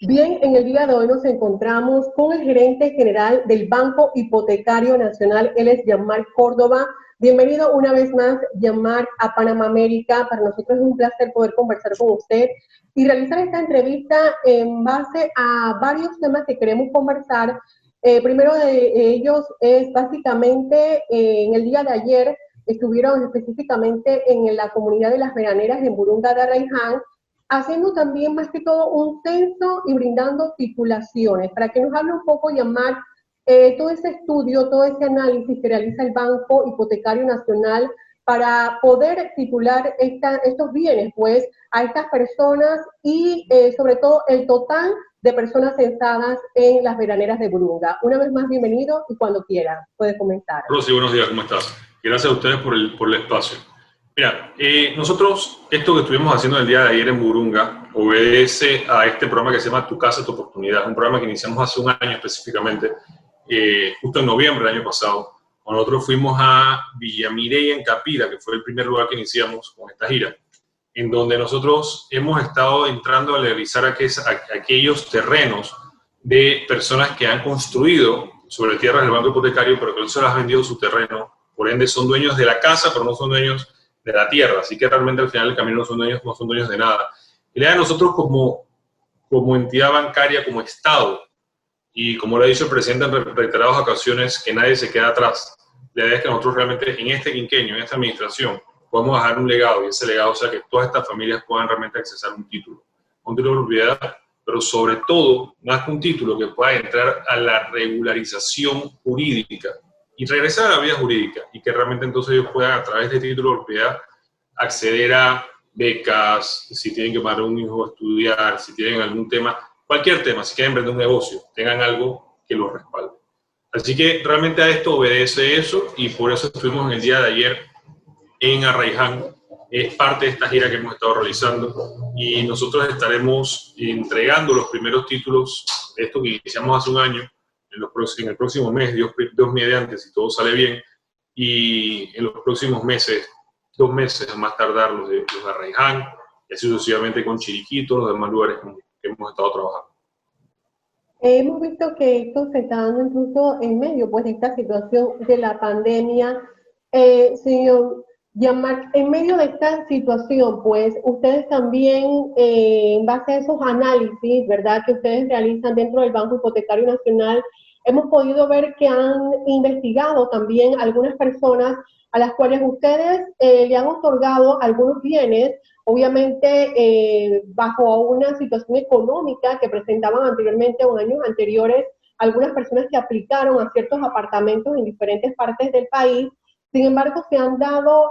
Bien, en el día de hoy nos encontramos con el gerente general del Banco Hipotecario Nacional, él es Jean-Marc Córdoba. Bienvenido una vez más, Jean-Marc, a Panamá América. Para nosotros es un placer poder conversar con usted y realizar esta entrevista en base a varios temas que queremos conversar. Primero de ellos es básicamente en el día de ayer estuvieron específicamente en la comunidad de las veraneras en Burunga de Arraiján, haciendo también más que todo un censo y brindando titulaciones. Para que nos hable un poco, Jean-Marc, todo ese estudio, todo ese análisis que realiza el Banco Hipotecario Nacional para poder titular estos bienes, pues, a estas personas y sobre todo el total de personas censadas en las veraneras de Burunga. Una vez más, bienvenido y cuando quiera, puede comenzar. Rosy, buenos días, ¿cómo estás? Gracias a ustedes por el espacio. Mira, nosotros, esto que estuvimos haciendo el día de ayer en Burunga, obedece a este programa que se llama Tu Casa, Tu Oportunidad, un programa que iniciamos hace un año específicamente, justo en noviembre del año pasado, cuando nosotros fuimos a Villa Mireya en Capira, que fue el primer lugar que iniciamos con esta gira, en donde nosotros hemos estado entrando a revisar aquellos terrenos de personas que han construido sobre tierras del banco hipotecario, pero que no se les ha vendido su terreno, por ende son dueños de la casa, pero no son dueños de la tierra, así que realmente al final del camino no son dueños de nada. Y la idea de nosotros como entidad bancaria, como Estado, y como lo ha dicho el presidente en reiteradas ocasiones, que nadie se queda atrás. La idea es que nosotros realmente en este quinquenio, en esta administración, podemos dejar un legado, y ese legado sea que todas estas familias puedan realmente accesar un título de propiedad, pero sobre todo, más que un título, que pueda entrar a la regularización jurídica y regresar a la vida jurídica, y que realmente entonces ellos puedan a través de título de propiedad acceder a becas, si tienen que mandar a un hijo a estudiar, si tienen algún tema, cualquier tema, si quieren emprender un negocio, tengan algo que los respalde. Así que realmente a esto obedece eso, y por eso estuvimos en el día de ayer en Arraiján. Es parte de esta gira que hemos estado realizando, y nosotros estaremos entregando los primeros títulos de esto que iniciamos hace un año, en el próximo mes, Dios mediante, si todo sale bien, y en los próximos meses, 2 meses a más tardar, los de Arraiján, y así sucesivamente con Chiriquito, los demás lugares que hemos estado trabajando. Hemos visto que esto se está dando incluso en medio, pues, de esta situación de la pandemia. Señor Jean-Marc, en medio de esta situación, pues, ustedes también, en base a esos análisis, ¿verdad?, que ustedes realizan dentro del Banco Hipotecario Nacional, hemos podido ver que han investigado también algunas personas a las cuales ustedes le han otorgado algunos bienes, obviamente bajo una situación económica que presentaban anteriormente o en años anteriores, algunas personas que aplicaron a ciertos apartamentos en diferentes partes del país. Sin embargo, se han dado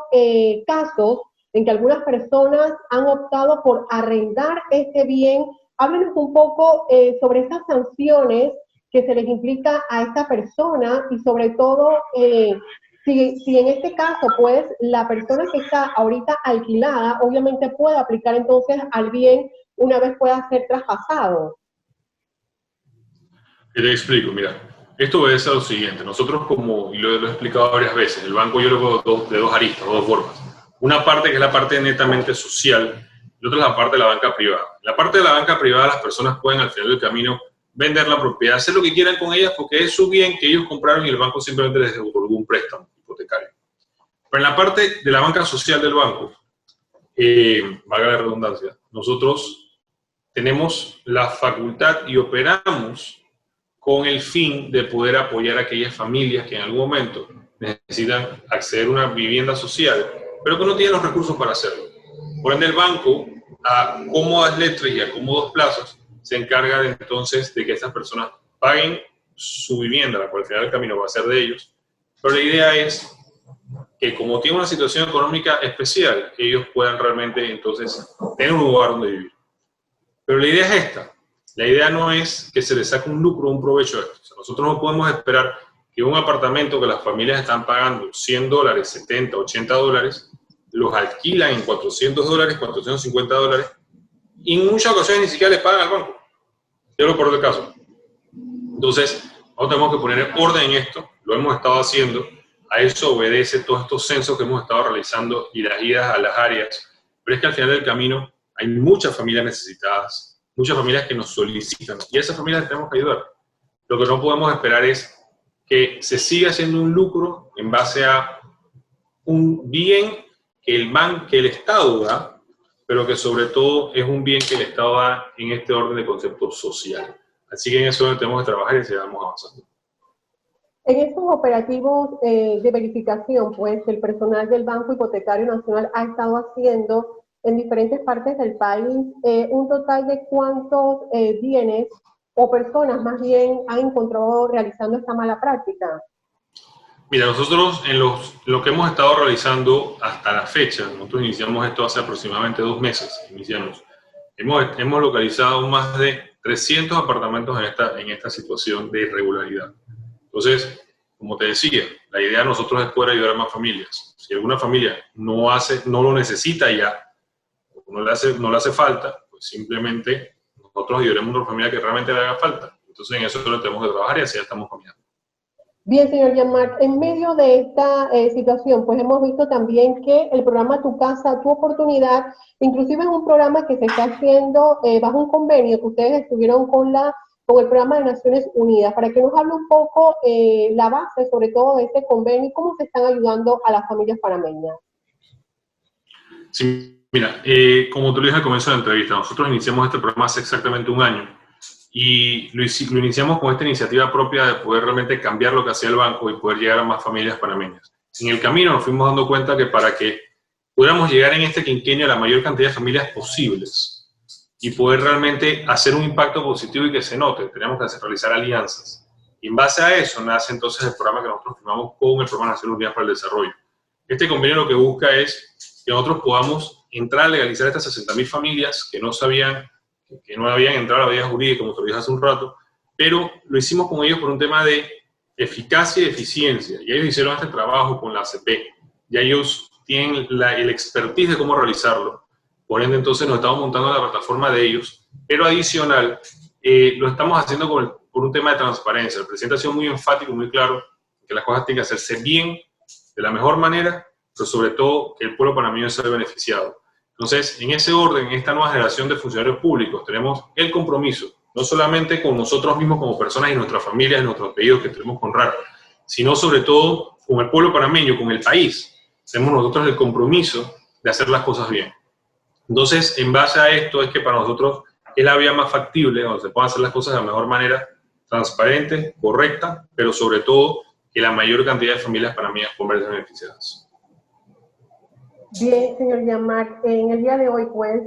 casos en que algunas personas han optado por arrendar este bien. Háblenos un poco sobre esas sanciones que se les implica a esta persona y sobre todo si en este caso, pues, la persona que está ahorita alquilada, obviamente puede aplicar entonces al bien una vez pueda ser traspasado. Te explico, mira, esto obedece a lo siguiente. Nosotros, y lo he explicado varias veces, el banco yo lo veo de dos aristas, dos formas. Una parte que es la parte netamente social, y otra es la parte de la banca privada. La parte de la banca privada, las personas pueden al final del camino vender la propiedad, hacer lo que quieran con ellas porque es su bien que ellos compraron y el banco simplemente les otorgó un préstamo hipotecario. Pero en la parte de la banca social del banco, valga la redundancia, nosotros tenemos la facultad y operamos con el fin de poder apoyar a aquellas familias que en algún momento necesitan acceder a una vivienda social, pero que no tienen los recursos para hacerlo. Por ende, el banco, a cómodas letras y a cómodos plazos, se encarga entonces de que estas personas paguen su vivienda, la cual al final del camino va a ser de ellos, pero la idea es que como tienen una situación económica especial, ellos puedan realmente entonces tener un lugar donde vivir. Pero la idea es esta. La idea no es que se le saque un lucro o un provecho a esto. O sea, nosotros no podemos esperar que un apartamento que las familias están pagando $100, 70, 80 dólares, los alquilan en $400, 450 dólares, y en muchas ocasiones ni siquiera le pagan al banco. Yo lo por el caso. Entonces, nosotros tenemos que poner orden en esto, lo hemos estado haciendo, a eso obedece todos estos censos que hemos estado realizando y las idas a las áreas, pero es que al final del camino hay muchas familias necesitadas, muchas familias que nos solicitan, y a esas familias les tenemos que ayudar. Lo que no podemos esperar es que se siga haciendo un lucro en base a un bien que el Estado da, pero que sobre todo es un bien que el Estado da en este orden de concepto social. Así que en eso tenemos que trabajar y sigamos avanzando. En estos operativos de verificación, pues, el personal del Banco Hipotecario Nacional ha estado haciendo en diferentes partes del país, un total de cuántos bienes o personas más bien han encontrado realizando esta mala práctica. Mira, nosotros en lo que hemos estado realizando hasta la fecha, nosotros iniciamos esto hace aproximadamente 2 meses, hemos localizado más de 300 apartamentos en esta situación de irregularidad. Entonces, como te decía, la idea de nosotros es poder ayudar a más familias. Si alguna familia no lo necesita ya, no le hace falta, pues simplemente nosotros ayudaremos a una familia que realmente le haga falta. Entonces en eso lo tenemos que trabajar y así ya estamos caminando. Bien, señor Jean-Marc, en medio de esta situación, pues hemos visto también que el programa Tu Casa, Tu Oportunidad, inclusive es un programa que se está haciendo bajo un convenio que ustedes estuvieron con el programa de Naciones Unidas, para que nos hable un poco la base, sobre todo, de este convenio y cómo se están ayudando a las familias panameñas. Sí, mira, como te lo dije al comienzo de la entrevista, nosotros iniciamos este programa hace exactamente 1 año y lo iniciamos con esta iniciativa propia de poder realmente cambiar lo que hacía el banco y poder llegar a más familias panameñas. En el camino nos fuimos dando cuenta que para que pudiéramos llegar en este quinquenio a la mayor cantidad de familias posibles y poder realmente hacer un impacto positivo y que se note, tenemos que realizar alianzas. Y en base a eso nace entonces el programa que nosotros firmamos con el Programa Naciones Unidas para el Desarrollo. Este convenio lo que busca es que nosotros podamos entrar a legalizar estas 60.000 familias que no habían entrado a la vía jurídica, como te lo dije hace un rato, pero lo hicimos con ellos por un tema de eficacia y eficiencia. Y ellos hicieron este trabajo con la ACP, ya ellos tienen el expertise de cómo realizarlo. Por ende, entonces nos estamos montando la plataforma de ellos, pero adicional, lo estamos haciendo por un tema de transparencia. El presidente ha sido muy enfático, muy claro, que las cosas tienen que hacerse bien, de la mejor manera, pero sobre todo que el pueblo panameño se vea beneficiado. Entonces, en ese orden, en esta nueva generación de funcionarios públicos, tenemos el compromiso, no solamente con nosotros mismos como personas y nuestras familias, nuestros apellidos que tenemos que honrar, sino sobre todo con el pueblo panameño, con el país. Tenemos nosotros el compromiso de hacer las cosas bien. Entonces, en base a esto es que para nosotros es la vía más factible, donde se puedan hacer las cosas de la mejor manera, transparente, correcta, pero sobre todo que la mayor cantidad de familias panameñas puedan verse beneficiadas. Bien, señor Jean-Marc, en el día de hoy, pues,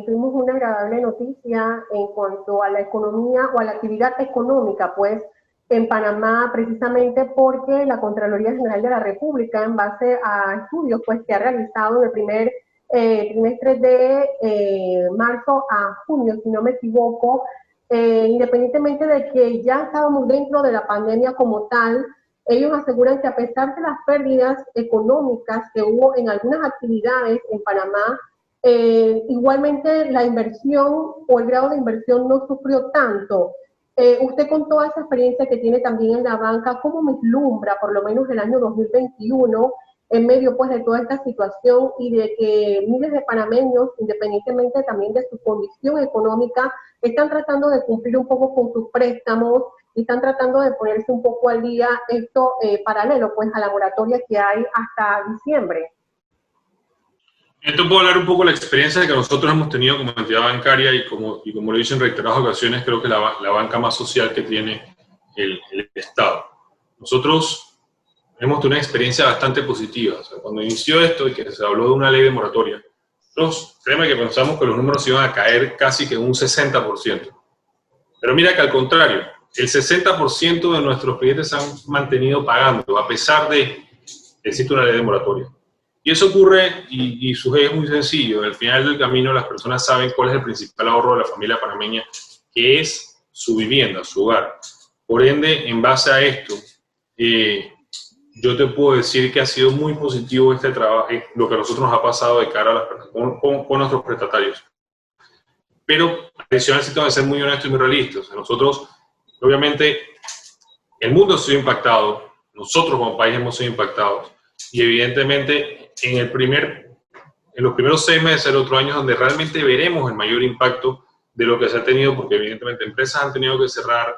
tuvimos una agradable noticia en cuanto a la economía o a la actividad económica, pues, en Panamá, precisamente porque la Contraloría General de la República, en base a estudios, pues, que ha realizado en el primer trimestre de marzo a junio, si no me equivoco, independientemente de que ya estábamos dentro de la pandemia como tal, ellos aseguran que a pesar de las pérdidas económicas que hubo en algunas actividades en Panamá, igualmente la inversión o el grado de inversión no sufrió tanto. Usted con toda esa experiencia que tiene también en la banca, ¿cómo vislumbra por lo menos el año 2021 en medio pues de toda esta situación y de que miles de panameños, independientemente también de su condición económica, están tratando de cumplir un poco con sus préstamos y están tratando de ponerse un poco al día, esto paralelo pues a la moratoria que hay hasta diciembre? Esto puedo hablar un poco de la experiencia que nosotros hemos tenido como entidad bancaria y como lo he dicho en reiteradas ocasiones, creo que la banca más social que tiene el Estado. Nosotros hemos tenido una experiencia bastante positiva. O sea, cuando inició esto y que se habló de una ley de moratoria, nosotros, créeme que pensamos que los números iban a caer casi que un 60%. Pero mira que al contrario, el 60% de nuestros clientes han mantenido pagando, a pesar de que existe una ley de moratoria. Y eso ocurre, y su eje es muy sencillo. Al final del camino las personas saben cuál es el principal ahorro de la familia panameña, que es su vivienda, su hogar. Por ende, en base a esto, yo te puedo decir que ha sido muy positivo este trabajo, lo que a nosotros nos ha pasado de cara a las personas, con nuestros prestatarios. Pero adicional sí tengo que ser muy honesto y muy realista. O sea, nosotros, obviamente, el mundo ha sido impactado, nosotros como país hemos sido impactados, y evidentemente en los primeros 6 meses del otro año es donde realmente veremos el mayor impacto de lo que se ha tenido, porque evidentemente empresas han tenido que cerrar,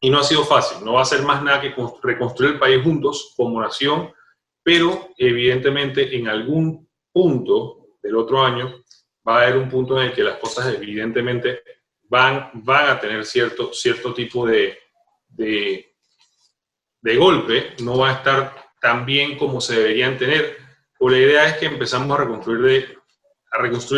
y no ha sido fácil. No va a ser más nada que reconstruir el país juntos como nación, pero evidentemente en algún punto del otro año va a haber un punto en el que las cosas evidentemente van a tener cierto tipo de golpe, no va a estar tan bien como se deberían tener. Pues la idea es que empezamos a reconstruir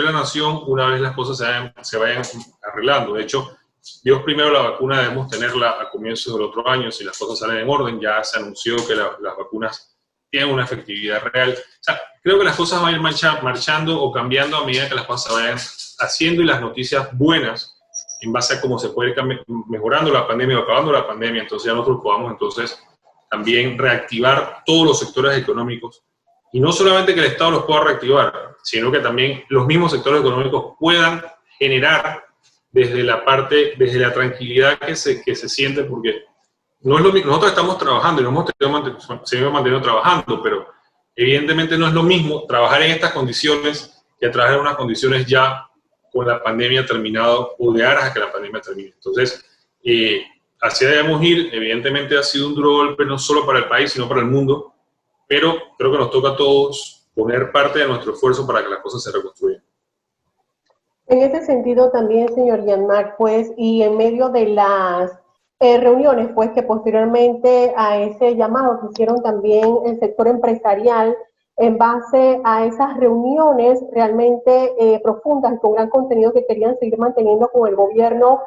la nación una vez las cosas se vayan arreglando. De hecho, Dios primero, la vacuna debemos tenerla a comienzos del otro año, si las cosas salen en orden. Ya se anunció que las vacunas tienen una efectividad real. O sea, creo que las cosas van a ir marchando o cambiando a medida que las cosas se vayan haciendo, y las noticias buenas, en base a cómo se puede ir mejorando la pandemia o acabando la pandemia, entonces ya nosotros podamos entonces también reactivar todos los sectores económicos. Y no solamente que el Estado los pueda reactivar, sino que también los mismos sectores económicos puedan generar desde la tranquilidad que se siente, porque no es lo mismo. Nosotros estamos trabajando y nos hemos seguido manteniendo trabajando, pero evidentemente no es lo mismo trabajar en estas condiciones que trabajar en unas condiciones ya con la pandemia terminado o de aras a que la pandemia termine. Entonces, hacia debemos ir. Evidentemente ha sido un duro golpe no solo para el país, sino para el mundo, pero creo que nos toca a todos poner parte de nuestro esfuerzo para que las cosas se reconstruyan. En ese sentido también, señor Jean-Marc, pues, y en medio de las reuniones, pues, que posteriormente a ese llamado que hicieron también el sector empresarial, en base a esas reuniones realmente profundas y con gran contenido que querían seguir manteniendo con el gobierno,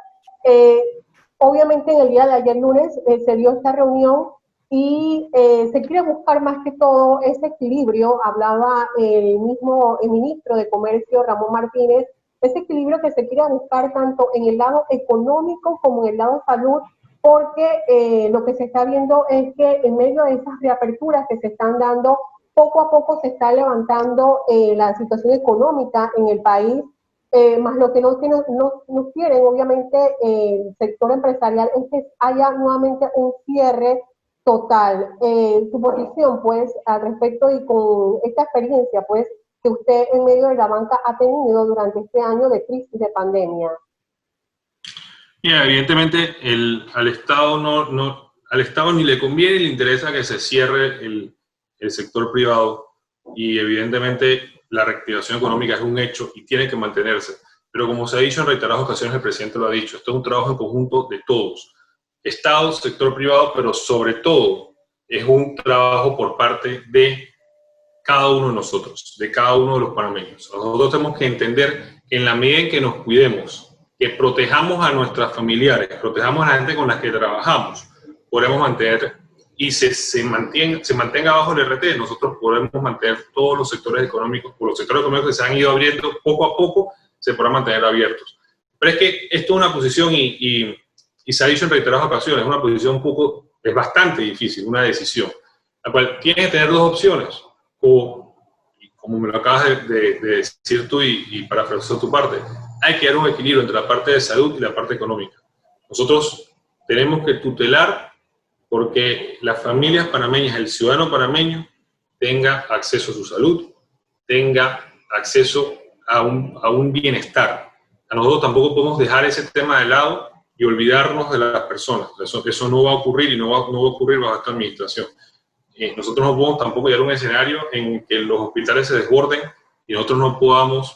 obviamente en el día de ayer lunes se dio esta reunión y se quiere buscar más que todo ese equilibrio. Hablaba el ministro de Comercio, Ramón Martínez, ese equilibrio que se quiere buscar tanto en el lado económico como en el lado salud, porque lo que se está viendo es que en medio de esas reaperturas que se están dando, poco a poco se está levantando la situación económica en el país, más lo que no quieren, obviamente, el sector empresarial es que haya nuevamente un cierre total. Su posición, pues, al respecto y con esta experiencia, pues, que usted en medio de la banca ha tenido durante este año de crisis de pandemia. Mira, evidentemente al Estado ni le conviene ni le interesa que se cierre el sector privado, y evidentemente la reactivación económica es un hecho y tiene que mantenerse. Pero como se ha dicho en reiteradas ocasiones, el presidente lo ha dicho, esto es un trabajo en conjunto de todos, Estado, sector privado, pero sobre todo es un trabajo por parte de cada uno de nosotros, de cada uno de los panameños. Nosotros tenemos que entender que en la medida en que nos cuidemos, que protejamos a nuestros familiares, protejamos a la gente con la que trabajamos, podremos mantener y se mantenga bajo el RT, nosotros podremos mantener todos los sectores económicos, o los sectores económicos que se han ido abriendo poco a poco, se podrán mantener abiertos. Pero es que esto es una posición, y se ha dicho en reiteradas ocasiones, una posición es bastante difícil, una decisión, la cual tiene que tener dos opciones. O, como me lo acabas de decir tú y parafrasear tu parte, hay que dar un equilibrio entre la parte de salud y la parte económica. Nosotros tenemos que tutelar porque las familias panameñas, el ciudadano panameño, tenga acceso a su salud, tenga acceso a un bienestar. A nosotros tampoco podemos dejar ese tema de lado y olvidarnos de las personas. Eso no va a ocurrir, y no va a ocurrir bajo esta administración. Nosotros no podemos tampoco llegar a un escenario en que los hospitales se desborden y nosotros no podamos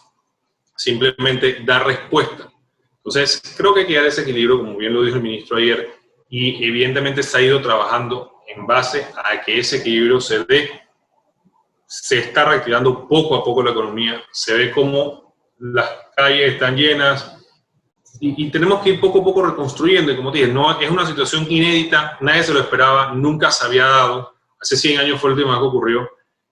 simplemente dar respuesta. Entonces, creo que hay que dar ese equilibrio, como bien lo dijo el ministro ayer, y evidentemente se ha ido trabajando en base a que ese equilibrio se dé. Se está reactivando poco a poco la economía, se ve como las calles están llenas, y tenemos que ir poco a poco reconstruyendo. Y como te dije, no, es una situación inédita, nadie se lo esperaba, nunca se había dado. Hace 100 años fue el último que ocurrió,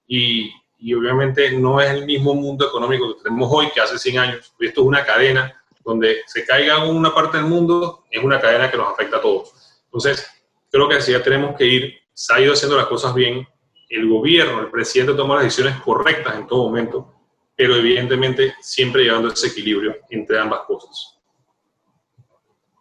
y obviamente no es el mismo mundo económico que tenemos hoy que hace 100 años. Esto es una cadena, donde se caiga en una parte del mundo, es una cadena que nos afecta a todos. Entonces, creo que así ya tenemos que ir. Se ha ido haciendo las cosas bien, el gobierno, el presidente toma las decisiones correctas en todo momento, pero evidentemente siempre llevando ese equilibrio entre ambas cosas.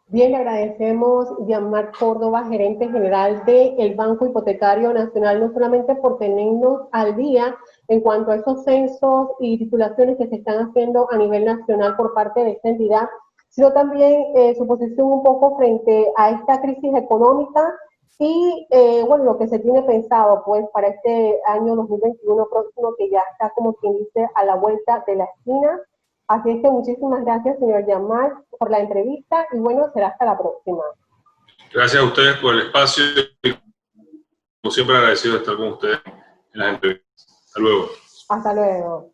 Bien, le agradecemos Jean-Marc Córdoba, gerente general del Banco Hipotecario Nacional, no solamente por tenernos al día en cuanto a esos censos y titulaciones que se están haciendo a nivel nacional por parte de esta entidad, sino también su posición un poco frente a esta crisis económica y, bueno, lo que se tiene pensado, pues, para este año 2021 próximo, que ya está, como quien dice, a la vuelta de la esquina. Así es que muchísimas gracias, señor Jean-Marc, por la entrevista y, bueno, será hasta la próxima. Gracias a ustedes por el espacio y, como siempre, agradecido de estar con ustedes en las entrevistas. Hasta luego. Hasta luego.